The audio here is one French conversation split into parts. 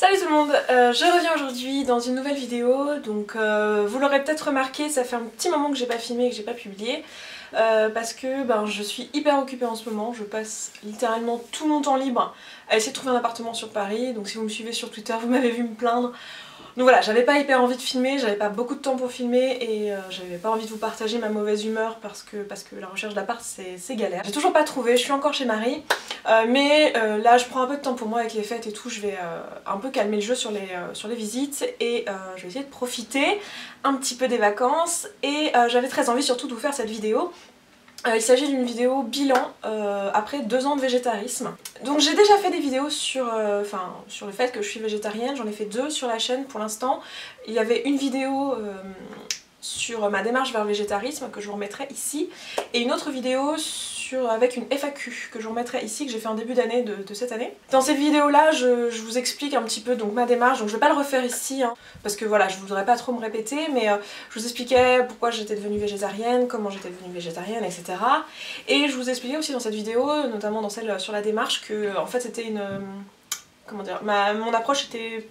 Salut tout le monde, je reviens aujourd'hui dans une nouvelle vidéo, donc vous l'aurez peut-être remarqué, ça fait un petit moment que j'ai pas filmé et que j'ai pas publié, parce que je suis hyper occupée en ce moment, je passe littéralement tout mon temps libre à essayer de trouver un appartement sur Paris, donc si vous me suivez sur Twitter vous m'avez vu me plaindre. Donc voilà, j'avais pas hyper envie de filmer, j'avais pas beaucoup de temps pour filmer et j'avais pas envie de vous partager ma mauvaise humeur parce que la recherche d'appart c'est galère. J'ai toujours pas trouvé, je suis encore chez Marie, mais là je prends un peu de temps pour moi avec les fêtes et tout, je vais un peu calmer le jeu sur les visites et je vais essayer de profiter un petit peu des vacances et j'avais très envie surtout de vous faire cette vidéo. Il s'agit d'une vidéo bilan après 2 ans de végétarisme. Donc j'ai déjà fait des vidéos sur, sur le fait que je suis végétarienne, j'en ai fait 2 sur la chaîne pour l'instant. Il y avait une vidéo sur ma démarche vers le végétarisme que je vous remettrai ici, et une autre vidéo avec une FAQ que je vous remettrai ici, que j'ai fait en début d'année de cette année. Dans cette vidéo là je vous explique un petit peu donc ma démarche, donc je vais pas le refaire ici parce que voilà je voudrais pas trop me répéter, mais je vous expliquais pourquoi j'étais devenue végétarienne, comment j'étais devenue végétarienne, etc. Et je vous expliquais aussi dans cette vidéo, notamment dans celle sur la démarche, que en fait c'était une... comment dire, mon approche était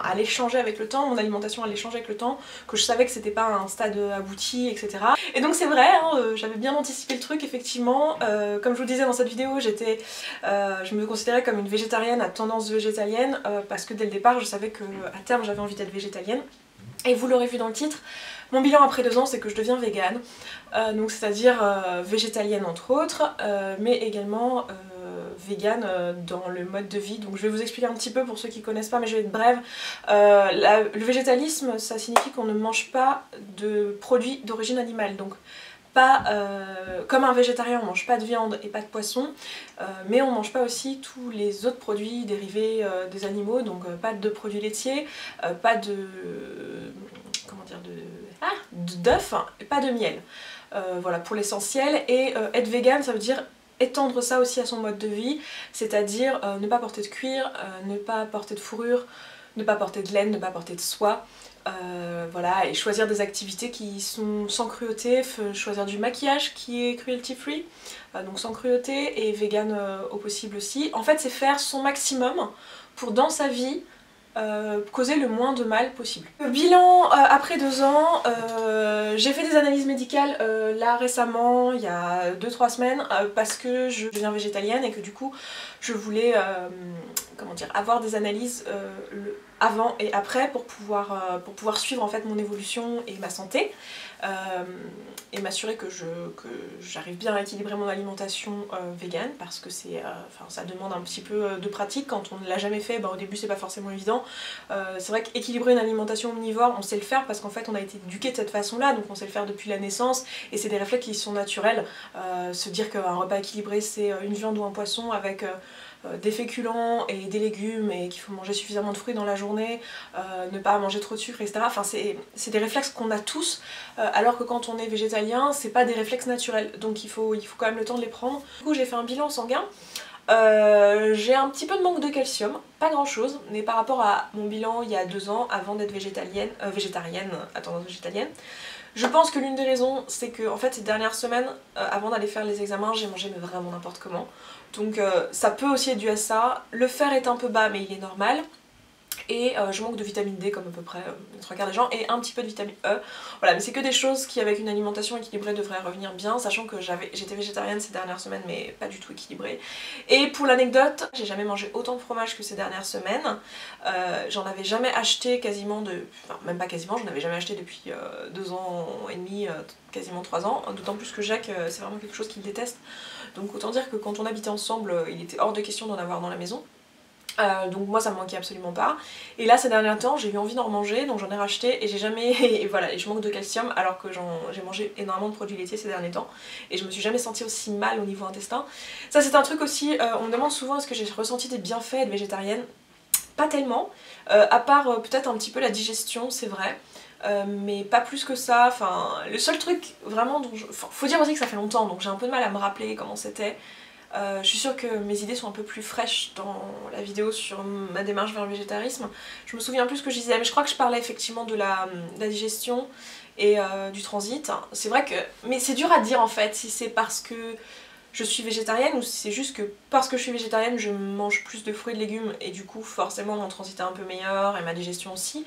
allait changer avec le temps, mon alimentation allait changer avec le temps, que je savais que c'était pas un stade abouti, etc. Et donc c'est vrai, j'avais bien anticipé le truc, effectivement. Comme je vous disais dans cette vidéo, je me considérais comme une végétarienne à tendance végétalienne, parce que dès le départ je savais qu'à terme j'avais envie d'être végétalienne. Et vous l'aurez vu dans le titre, mon bilan après 2 ans c'est que je deviens végane, donc c'est-à-dire végétalienne entre autres, mais également végane dans le mode de vie. Donc je vais vous expliquer un petit peu pour ceux qui connaissent pas, mais je vais être brève. Le végétalisme ça signifie qu'on ne mange pas de produits d'origine animale, donc pas comme un végétarien on mange pas de viande et pas de poisson, mais on mange pas aussi tous les autres produits dérivés des animaux, donc pas de produits laitiers, pas de... comment dire, d'œufs, et pas de miel. Voilà pour l'essentiel. Et être vegan ça veut dire étendre ça aussi à son mode de vie, c'est-à-dire ne pas porter de cuir, ne pas porter de fourrure, ne pas porter de laine, ne pas porter de soie. Voilà, et choisir des activités qui sont sans cruauté, choisir du maquillage qui est cruelty free, donc sans cruauté, et vegan au possible aussi. En fait c'est faire son maximum pour dans sa vie causer le moins de mal possible. Le bilan après 2 ans, j'ai fait des analyses médicales là récemment, il y a 2-3 semaines, parce que je deviens végétalienne et que du coup je voulais comment dire, avoir des analyses avant et après pour pouvoir suivre en fait mon évolution et ma santé, et m'assurer que j'arrive bien à équilibrer mon alimentation végane, parce que ça demande un petit peu de pratique quand on ne l'a jamais fait. Au début c'est pas forcément évident. C'est vrai qu'équilibrer une alimentation omnivore on sait le faire parce qu'en fait on a été éduqué de cette façon là, donc on sait le faire depuis la naissance et c'est des réflexes qui sont naturels. Se dire qu'un repas équilibré c'est une viande ou un poisson avec des féculents et des légumes, et qu'il faut manger suffisamment de fruits dans la journée, ne pas manger trop de sucre, etc. Enfin c'est des réflexes qu'on a tous, alors que quand on est végétalien c'est pas des réflexes naturels, donc il faut quand même le temps de les prendre. Du coup j'ai fait un bilan sanguin. J'ai un petit peu de manque de calcium, pas grand chose, mais par rapport à mon bilan il y a 2 ans avant d'être végétarienne, à tendance végétalienne, je pense que l'une des raisons c'est que en fait ces dernières semaines, avant d'aller faire les examens, j'ai mangé mais vraiment n'importe comment. Donc ça peut aussi être dû à ça. Le fer est un peu bas mais il est normal. Et je manque de vitamine D comme à peu près les 3/4 des gens, et un petit peu de vitamine E. Voilà, mais c'est que des choses qui avec une alimentation équilibrée devraient revenir bien, sachant que j'étais végétarienne ces dernières semaines mais pas du tout équilibrée. Et pour l'anecdote, j'ai jamais mangé autant de fromage que ces dernières semaines. J'en avais jamais acheté quasiment enfin même pas quasiment, j'en avais jamais acheté depuis 2 ans et demi, quasiment 3 ans, d'autant plus que Jacques c'est vraiment quelque chose qu'il déteste. Donc autant dire que quand on habitait ensemble, il était hors de question d'en avoir dans la maison. Donc moi ça me manquait absolument pas, et là ces derniers temps j'ai eu envie d'en remanger, donc j'en ai racheté et j'ai jamais... et voilà, et je manque de calcium alors que j'ai mangé énormément de produits laitiers ces derniers temps et je me suis jamais sentie aussi mal au niveau intestin. Ça c'est un truc aussi, on me demande souvent est-ce que j'ai ressenti des bienfaits d'être végétarienne. Pas tellement, à part peut-être un petit peu la digestion, c'est vrai. Mais pas plus que ça. Enfin, le seul truc vraiment dont faut dire aussi que ça fait longtemps donc j'ai un peu de mal à me rappeler comment c'était. Je suis sûre que mes idées sont un peu plus fraîches dans la vidéo sur ma démarche vers le végétarisme. Je me souviens plus ce que je disais, mais je crois que je parlais effectivement de la digestion et du transit. C'est vrai que... mais c'est dur à dire en fait, si c'est parce que je suis végétarienne ou si c'est juste que parce que je suis végétarienne je mange plus de fruits et de légumes et du coup forcément mon transit est un peu meilleur et ma digestion aussi.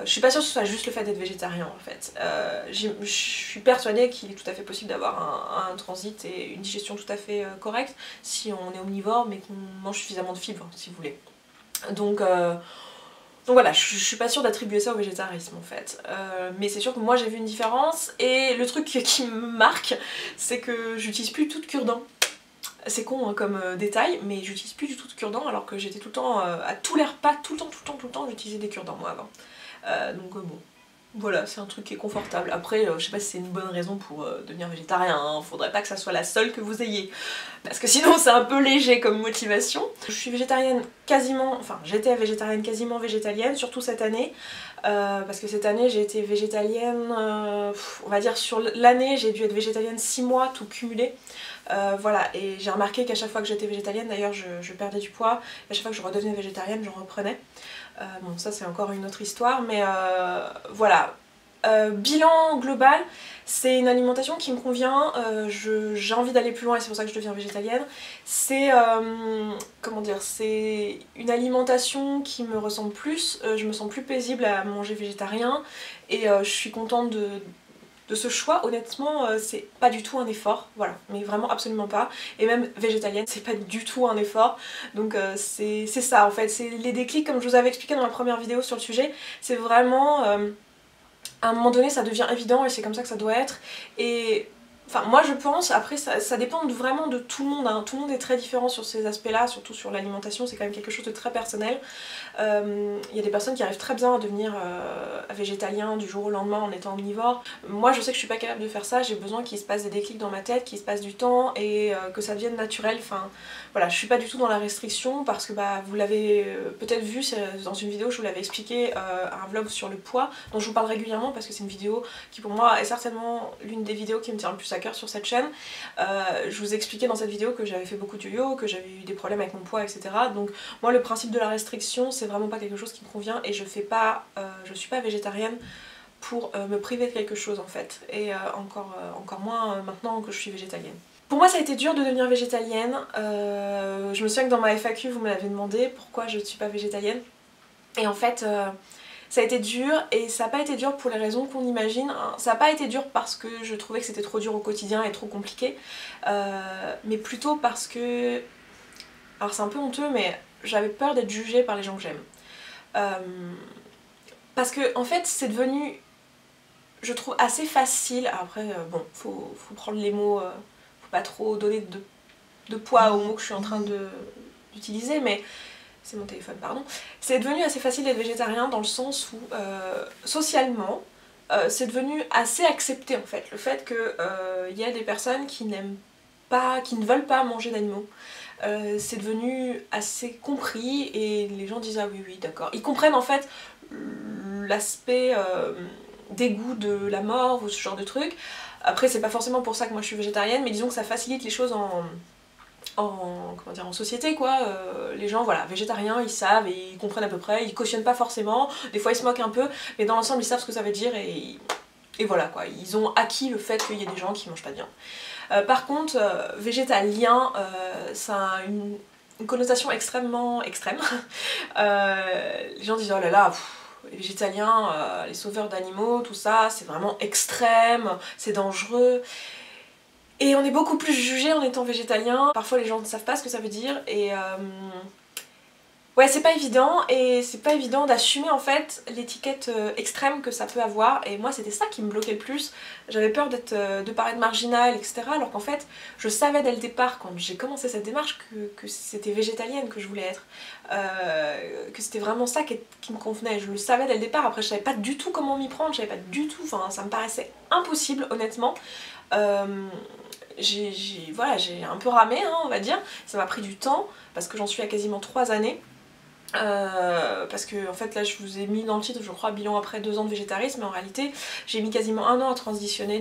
Je suis pas sûre que ce soit juste le fait d'être végétarien en fait. Je suis persuadée qu'il est tout à fait possible d'avoir un transit et une digestion tout à fait correcte si on est omnivore mais qu'on mange suffisamment de fibres si vous voulez. Donc voilà, je suis pas sûre d'attribuer ça au végétarisme en fait. Mais c'est sûr que moi j'ai vu une différence et le truc qui me marque c'est que j'utilise plus du tout de cure-dents. C'est con hein, comme détail, mais j'utilise plus du tout de cure-dents alors que j'étais tout le temps à tous les repas, tout le temps j'utilisais des cure-dents moi avant. Donc bon, voilà, c'est un truc qui est confortable. Après, je sais pas si c'est une bonne raison pour devenir végétarien, hein. Faudrait pas que ça soit la seule que vous ayez, parce que sinon c'est un peu léger comme motivation. Je suis végétarienne quasiment, enfin j'étais végétarienne quasiment végétalienne, surtout cette année, parce que cette année j'ai été végétalienne, on va dire sur l'année j'ai dû être végétalienne 6 mois tout cumulé. Voilà, et j'ai remarqué qu'à chaque fois que j'étais végétalienne, d'ailleurs je perdais du poids, et à chaque fois que je redevenais végétarienne, j'en reprenais. Bon ça c'est encore une autre histoire, mais voilà. Bilan global, c'est une alimentation qui me convient, j'ai envie d'aller plus loin et c'est pour ça que je deviens végétalienne. C'est, comment dire, c'est une alimentation qui me ressemble plus, je me sens plus paisible à manger végétarien et je suis contente de ce choix. Honnêtement c'est pas du tout un effort, voilà, mais vraiment absolument pas, et même végétalienne c'est pas du tout un effort, donc c'est ça en fait, c'est les déclics comme je vous avais expliqué dans ma première vidéo sur le sujet, c'est vraiment à un moment donné ça devient évident et c'est comme ça que ça doit être, et enfin moi je pense, après ça dépend vraiment de tout le monde, hein. Tout le monde est très différent sur ces aspects là, surtout sur l'alimentation, c'est quand même quelque chose de très personnel. Il y a des personnes qui arrivent très bien à devenir végétalien du jour au lendemain en étant omnivore. Moi je sais que je suis pas capable de faire ça, j'ai besoin qu'il se passe des déclics dans ma tête, qu'il se passe du temps et que ça devienne naturel. Enfin voilà, je suis pas du tout dans la restriction parce que bah vous l'avez peut-être vu dans une vidéo, je vous l'avais expliqué, un vlog sur le poids dont je vous parle régulièrement parce que c'est une vidéo qui pour moi est certainement l'une des vidéos qui me tient le plus à cœur sur cette chaîne. Je vous ai expliqué dans cette vidéo que j'avais fait beaucoup de yo-yo, que j'avais eu des problèmes avec mon poids, etc. Donc moi le principe de la restriction c'est vraiment pas quelque chose qui me convient et je suis pas végétarienne pour me priver de quelque chose en fait, et encore moins maintenant que je suis végétalienne. Pour moi ça a été dur de devenir végétalienne, je me souviens que dans ma FAQ vous me l'avez demandé pourquoi je ne suis pas végétalienne, et en fait ça a été dur, et ça n'a pas été dur pour les raisons qu'on imagine. Ça n'a pas été dur parce que je trouvais que c'était trop dur au quotidien et trop compliqué, mais plutôt parce que, alors c'est un peu honteux, mais j'avais peur d'être jugée par les gens que j'aime. Parce que en fait c'est devenu, je trouve, assez facile. Après bon, faut prendre les mots, faut pas trop donner de poids aux mots que je suis en train d'utiliser, mais c'est mon téléphone, pardon. C'est devenu assez facile d'être végétarien dans le sens où socialement c'est devenu assez accepté en fait, le fait qu'il y a des personnes qui n'aiment pas, qui ne veulent pas manger d'animaux. C'est devenu assez compris et les gens disent ah oui d'accord. Ils comprennent en fait l'aspect dégoût de la mort ou ce genre de truc. Après c'est pas forcément pour ça que moi je suis végétarienne, mais disons que ça facilite les choses comment dire, en société quoi. Les gens voilà, végétariens ils savent et ils comprennent à peu près, ils cautionnent pas forcément, des fois ils se moquent un peu, mais dans l'ensemble ils savent ce que ça veut dire et voilà quoi, ils ont acquis le fait qu'il y ait des gens qui mangent pas de viande. Par contre, végétalien, ça a une connotation extrêmement extrême. Les gens disent oh là là, les végétaliens, les sauveurs d'animaux, tout ça, c'est vraiment extrême, c'est dangereux. Et on est beaucoup plus jugé en étant végétalien. Parfois les gens ne savent pas ce que ça veut dire et ouais, c'est pas évident, et c'est pas évident d'assumer en fait l'étiquette extrême que ça peut avoir, et moi c'était ça qui me bloquait le plus. J'avais peur de paraître marginale, etc. alors qu'en fait je savais dès le départ quand j'ai commencé cette démarche que c'était végétalienne que je voulais être, que c'était vraiment ça qui me convenait. Je le savais dès le départ, après je savais pas du tout comment m'y prendre, je savais pas du tout, enfin ça me paraissait impossible honnêtement. Voilà, j'ai un peu ramé hein, on va dire, ça m'a pris du temps parce que j'en suis à quasiment 3 années. Parce que en fait là je vous ai mis dans le titre je crois bilan après 2 ans de végétarisme, mais en réalité j'ai mis quasiment 1 an à transitionner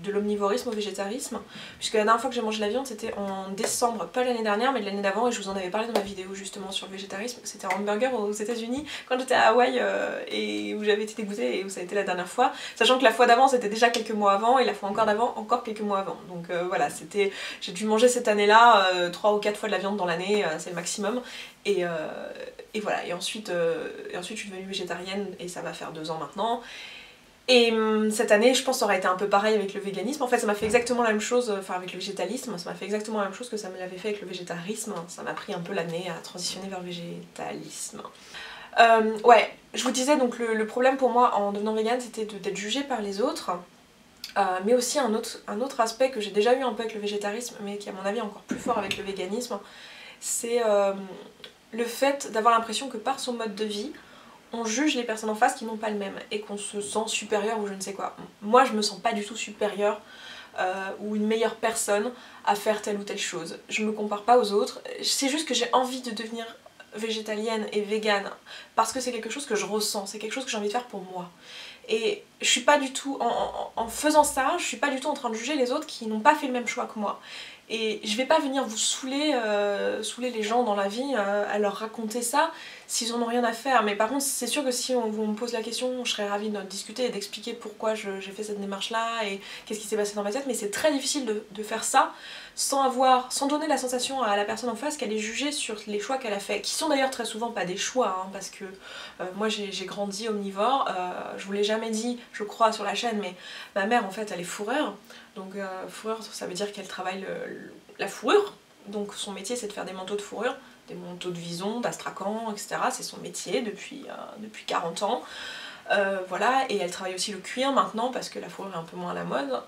de l'omnivorisme au végétarisme, puisque la dernière fois que j'ai mangé de la viande c'était en décembre, pas l'année dernière mais l'année d'avant, et je vous en avais parlé dans ma vidéo justement sur le végétarisme. C'était un hamburger aux États-Unis quand j'étais à Hawaï et où j'avais été dégoûtée et où ça a été la dernière fois, sachant que la fois d'avant c'était déjà quelques mois avant et la fois encore d'avant encore quelques mois avant. Donc voilà, c'était, j'ai dû manger cette année-là 3 ou 4 fois de la viande dans l'année, c'est le maximum. Et voilà, et ensuite je suis devenue végétarienne et ça va faire 2 ans maintenant. Et cette année, je pense que ça aurait été un peu pareil avec le véganisme. En fait, ça m'a fait exactement la même chose, enfin avec le végétalisme, ça m'a fait exactement la même chose que ça me l'avait fait avec le végétarisme. Ça m'a pris un peu l'année à transitionner vers le végétalisme. Ouais, je vous disais donc le problème pour moi en devenant végane, c'était d'être jugée par les autres. Mais aussi un autre aspect que j'ai déjà eu un peu avec le végétarisme, mais qui à mon avis est encore plus fort avec le véganisme, c'est le fait d'avoir l'impression que par son mode de vie, on juge les personnes en face qui n'ont pas le même et qu'on se sent supérieur ou je ne sais quoi. Moi je me sens pas du tout supérieure ou une meilleure personne à faire telle ou telle chose. Je me compare pas aux autres, c'est juste que j'ai envie de devenir végétalienne et végane parce que c'est quelque chose que je ressens, c'est quelque chose que j'ai envie de faire pour moi. Et je suis pas du tout, en faisant ça, je suis pas du tout en train de juger les autres qui n'ont pas fait le même choix que moi. Et je vais pas venir vous saouler les gens dans la vie à leur raconter ça s'ils en ont rien à faire. Mais par contre c'est sûr que si vous me pose la question, je serais ravie de discuter et d'expliquer pourquoi j'ai fait cette démarche là et qu'est-ce qui s'est passé dans ma tête. Mais c'est très difficile de faire ça sans donner la sensation à la personne en face qu'elle est jugée sur les choix qu'elle a fait, qui sont d'ailleurs très souvent pas des choix, hein, parce que moi j'ai grandi omnivore, je vous l'ai jamais dit je crois sur la chaîne, mais ma mère en fait elle est fourreur. Donc fourreur ça veut dire qu'elle travaille la fourrure, donc son métier c'est de faire des manteaux de fourrure, des manteaux de vison, d'astrakhan, etc. C'est son métier depuis 40 ans. Voilà, et elle travaille aussi le cuir maintenant parce que la fourrure est un peu moins à la mode.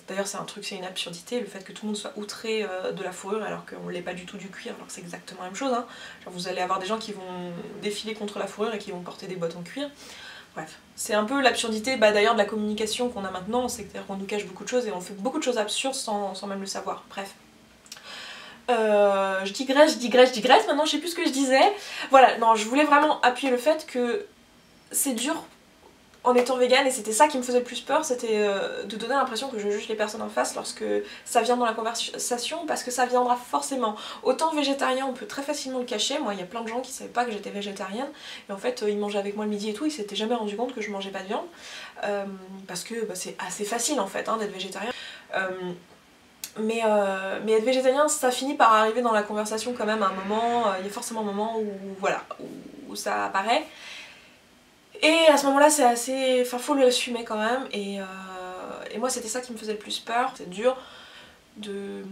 D'ailleurs c'est un truc, c'est une absurdité le fait que tout le monde soit outré de la fourrure alors qu'on l'est pas du tout du cuir, alors que c'est exactement la même chose, hein. Genre vous allez avoir des gens qui vont défiler contre la fourrure et qui vont porter des bottes en cuir. Bref, c'est un peu l'absurdité d'ailleurs de la communication qu'on a maintenant, c'est-à-dire qu'on nous cache beaucoup de choses et on fait beaucoup de choses absurdes sans même le savoir. Bref. Je digresse, maintenant je sais plus ce que je disais. Voilà, non, je voulais vraiment appuyer le fait que c'est dur en étant végane et c'était ça qui me faisait le plus peur, c'était de donner l'impression que je juge les personnes en face lorsque ça vient dans la conversation, parce que ça viendra forcément. Autant végétarien on peut très facilement le cacher, moi il y a plein de gens qui savaient pas que j'étais végétarienne et en fait ils mangeaient avec moi le midi et tout, ils s'étaient jamais rendu compte que je mangeais pas de viande parce que c'est assez facile en fait hein, d'être végétarien. Mais être végétarien ça finit par arriver dans la conversation quand même à un moment, il y a forcément un moment où voilà, où ça apparaît. Et à ce moment là c'est assez, enfin faut l'assumer quand même et moi c'était ça qui me faisait le plus peur. C'est dur de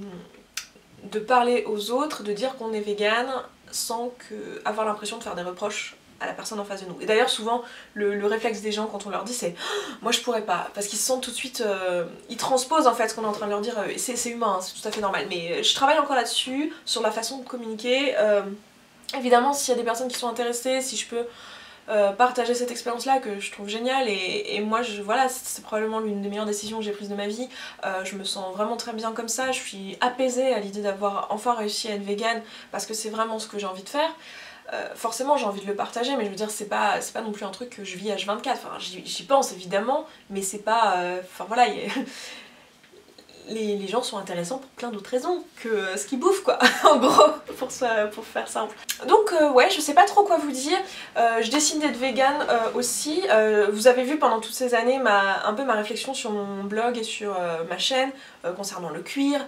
parler aux autres, de dire qu'on est végane sans avoir l'impression de faire des reproches à la personne en face de nous. Et d'ailleurs souvent le réflexe des gens quand on leur dit c'est oh, moi je pourrais pas, parce qu'ils se sentent tout de suite, ils transposent en fait ce qu'on est en train de leur dire, c'est humain, c'est tout à fait normal. Mais je travaille encore là-dessus, sur la façon de communiquer. Évidemment s'il y a des personnes qui sont intéressées, si je peux partager cette expérience là que je trouve géniale et moi voilà, c'est probablement l'une des meilleures décisions que j'ai prises de ma vie. Je me sens vraiment très bien comme ça, je suis apaisée à l'idée d'avoir enfin réussi à être végane parce que c'est vraiment ce que j'ai envie de faire. Forcément j'ai envie de le partager, mais je veux dire c'est pas non plus un truc que je vis H24, enfin j'y pense évidemment, mais c'est pas, enfin voilà, les gens sont intéressants pour plein d'autres raisons que ce qu'ils bouffent quoi, en gros, pour faire simple. Donc ouais, je sais pas trop quoi vous dire, je décide d'être végane aussi. Vous avez vu pendant toutes ces années un peu ma réflexion sur mon blog et sur ma chaîne concernant le cuir,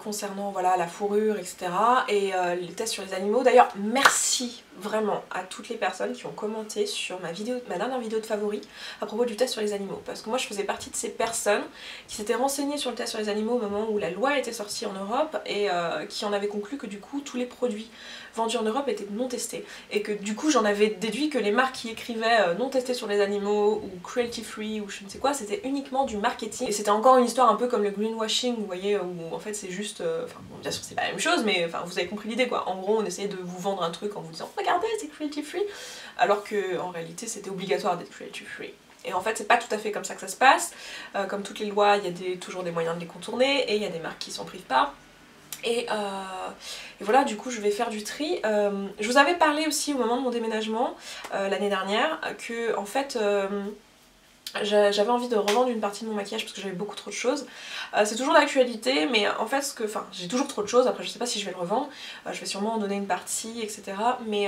concernant voilà, la fourrure, etc. et les tests sur les animaux. D'ailleurs merci vraiment à toutes les personnes qui ont commenté sur ma dernière vidéo de favoris à propos du test sur les animaux, parce que moi je faisais partie de ces personnes qui s'étaient renseignées sur le test sur les animaux au moment où la loi était sortie en Europe et qui en avaient conclu que du coup tous les produits vendus en Europe étaient non testés et que du coup j'en avais déduit que les marques qui écrivaient non testés sur les animaux ou cruelty free ou je ne sais quoi, c'était uniquement du marketing et c'était encore une histoire un peu comme le greenwashing, vous voyez, où en fait c'est juste, enfin bon, bien sûr c'est pas la même chose mais enfin vous avez compris l'idée quoi. En gros on essayait de vous vendre un truc en vous disant regardez c'est cruelty free alors que en réalité c'était obligatoire d'être cruelty free. Et en fait c'est pas tout à fait comme ça que ça se passe, comme toutes les lois il y a toujours des moyens de les contourner et il y a des marques qui s'en privent pas. Et voilà, du coup je vais faire du tri. Je vous avais parlé aussi au moment de mon déménagement l'année dernière que en fait j'avais envie de revendre une partie de mon maquillage parce que j'avais beaucoup trop de choses. C'est toujours d'actualité, mais en fait, j'ai toujours trop de choses, après je sais pas si je vais le revendre, je vais sûrement en donner une partie, etc. Mais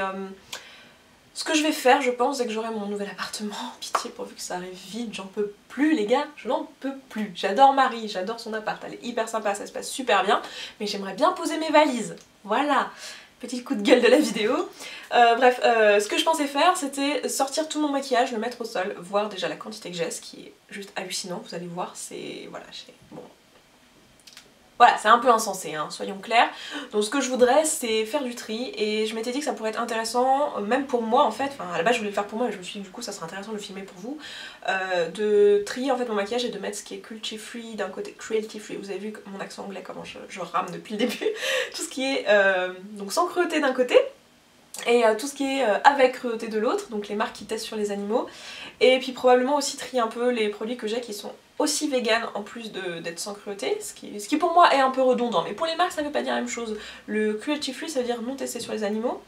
ce que je vais faire, je pense, dès que j'aurai mon nouvel appartement, pitié pourvu que ça arrive vite, j'en peux plus les gars, je n'en peux plus. J'adore Marie, j'adore son appart, elle est hyper sympa, ça se passe super bien, mais j'aimerais bien poser mes valises, voilà. Petit coup de gueule de la vidéo. Bref, ce que je pensais faire, c'était sortir tout mon maquillage, le mettre au sol, voir déjà la quantité que j'ai, ce qui est juste hallucinant, vous allez voir, c'est... voilà, bon... Voilà, c'est un peu insensé, hein, soyons clairs. Donc ce que je voudrais, c'est faire du tri, et je m'étais dit que ça pourrait être intéressant, même pour moi en fait, enfin à la base je voulais le faire pour moi, et je me suis dit du coup ça serait intéressant de le filmer pour vous, de trier en fait mon maquillage et de mettre ce qui est cruelty free d'un côté, cruelty free, vous avez vu mon accent anglais, comment je rame depuis le début, tout ce qui est donc sans cruauté d'un côté, et tout ce qui est avec cruauté de l'autre, donc les marques qui testent sur les animaux, et puis probablement aussi trier un peu les produits que j'ai qui sont aussi vegan en plus d'être sans cruauté, ce qui pour moi est un peu redondant, mais pour les marques ça veut pas dire la même chose. Le cruelty free ça veut dire non testé sur les animaux,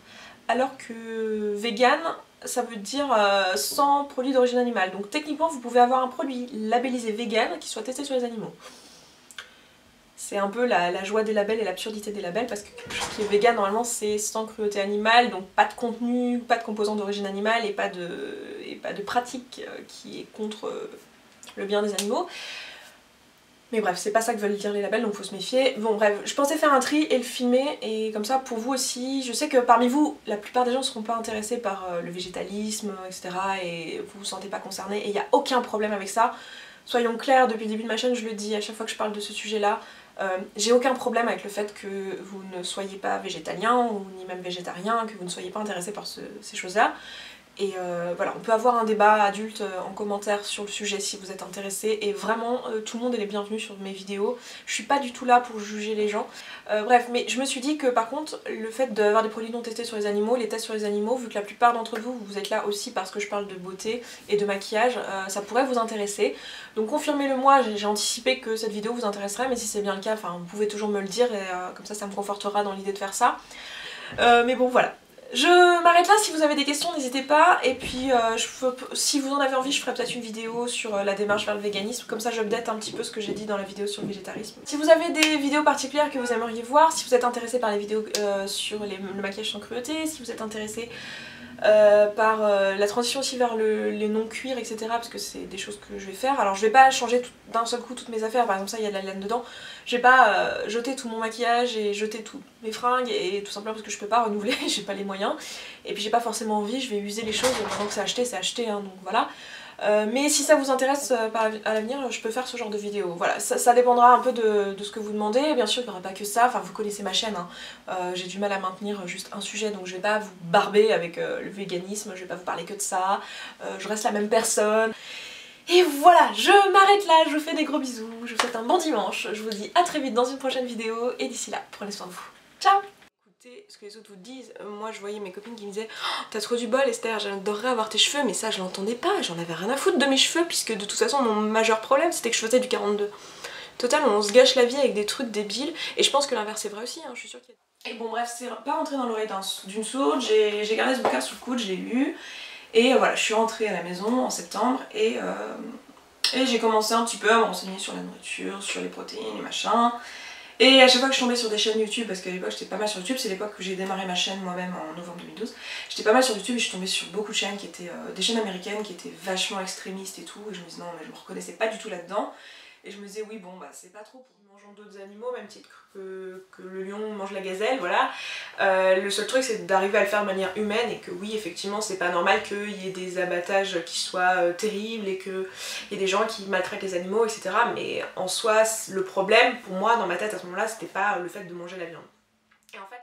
alors que vegan ça veut dire sans produit d'origine animale, donc techniquement vous pouvez avoir un produit labellisé vegan qui soit testé sur les animaux. C'est un peu la joie des labels et l'absurdité des labels, parce que quelque chose qui est vegan normalement c'est sans cruauté animale, donc pas de contenu, pas de composants d'origine animale et pas de pratique qui est contre le bien des animaux. Mais bref, c'est pas ça que veulent dire les labels, donc faut se méfier. Bon bref, je pensais faire un tri et le filmer, et comme ça pour vous aussi, je sais que parmi vous, la plupart des gens ne seront pas intéressés par le végétalisme, etc. et vous vous sentez pas concernés, et il n'y a aucun problème avec ça. Soyons clairs, depuis le début de ma chaîne, je le dis à chaque fois que je parle de ce sujet-là, j'ai aucun problème avec le fait que vous ne soyez pas végétalien, ou ni même végétarien, que vous ne soyez pas intéressé par ces choses-là. Et voilà, on peut avoir un débat adulte en commentaire sur le sujet si vous êtes intéressé, et vraiment tout le monde est les bienvenus sur mes vidéos. Je suis pas du tout là pour juger les gens. Bref, mais je me suis dit que par contre le fait d'avoir des produits non testés sur les animaux, les tests sur les animaux, vu que la plupart d'entre vous, vous êtes là aussi parce que je parle de beauté et de maquillage, ça pourrait vous intéresser. Donc confirmez-le moi, j'ai anticipé que cette vidéo vous intéresserait, mais si c'est bien le cas, vous pouvez toujours me le dire, et comme ça me confortera dans l'idée de faire ça. Mais bon voilà. Je m'arrête là, si vous avez des questions n'hésitez pas, et puis si vous en avez envie je ferai peut-être une vidéo sur la démarche vers le véganisme, comme ça j'update un petit peu ce que j'ai dit dans la vidéo sur le végétarisme. Si vous avez des vidéos particulières que vous aimeriez voir, si vous êtes intéressé par les vidéos sur le maquillage sans cruauté, si vous êtes intéressé par la transition aussi vers les non-cuir, etc. parce que c'est des choses que je vais faire. Alors je vais pas changer d'un seul coup toutes mes affaires, par exemple ça il y a de la laine dedans, je vais pas jeter tout mon maquillage et jeter toutes mes fringues, et tout simplement parce que je peux pas renouveler, j'ai pas les moyens, et puis j'ai pas forcément envie, je vais user les choses, maintenant que c'est acheté hein, donc voilà. Mais si ça vous intéresse à l'avenir, je peux faire ce genre de vidéo. Voilà, ça dépendra un peu de ce que vous demandez. Bien sûr, il n'y aura pas que ça. Enfin, vous connaissez ma chaîne. Hein. J'ai du mal à maintenir juste un sujet, donc je vais pas vous barber avec le véganisme. Je vais pas vous parler que de ça. Je reste la même personne. Et voilà, je m'arrête là. Je vous fais des gros bisous. Je vous souhaite un bon dimanche. Je vous dis à très vite dans une prochaine vidéo. Et d'ici là, prenez soin de vous. Ciao! Ce que les autres vous disent, moi je voyais mes copines qui me disaient oh, t'as trop du bol Esther, j'adorerais avoir tes cheveux, mais ça je l'entendais pas, j'en avais rien à foutre de mes cheveux, puisque de toute façon mon majeur problème c'était que je faisais du 42. Total, on se gâche la vie avec des trucs débiles, et je pense que l'inverse est vrai aussi, hein, je suis sûre qu'il y a... Et bon bref, c'est pas rentré dans l'oreille d'une sourde, j'ai gardé ce bouquin sous le coude, je l'ai lu, et voilà, je suis rentrée à la maison en septembre, et j'ai commencé un petit peu à me renseigner sur la nourriture, sur les protéines, les machins. Et à chaque fois que je tombais sur des chaînes YouTube, parce qu'à l'époque j'étais pas mal sur YouTube, c'est l'époque où j'ai démarré ma chaîne moi-même en novembre 2012, j'étais pas mal sur YouTube et je suis tombée sur beaucoup de chaînes qui étaient des chaînes américaines qui étaient vachement extrémistes et tout, et je me disais non mais je me reconnaissais pas du tout là-dedans, et je me disais oui bon bah c'est pas trop pour manger d'autres animaux, même titre que le lion mange la gazelle, voilà. Le seul truc c'est d'arriver à le faire de manière humaine, et que oui effectivement c'est pas normal qu'il y ait des abattages qui soient terribles et qu'il y ait des gens qui maltraitent les animaux, etc. Mais en soi le problème pour moi dans ma tête à ce moment-là c'était pas le fait de manger la viande. Et en fait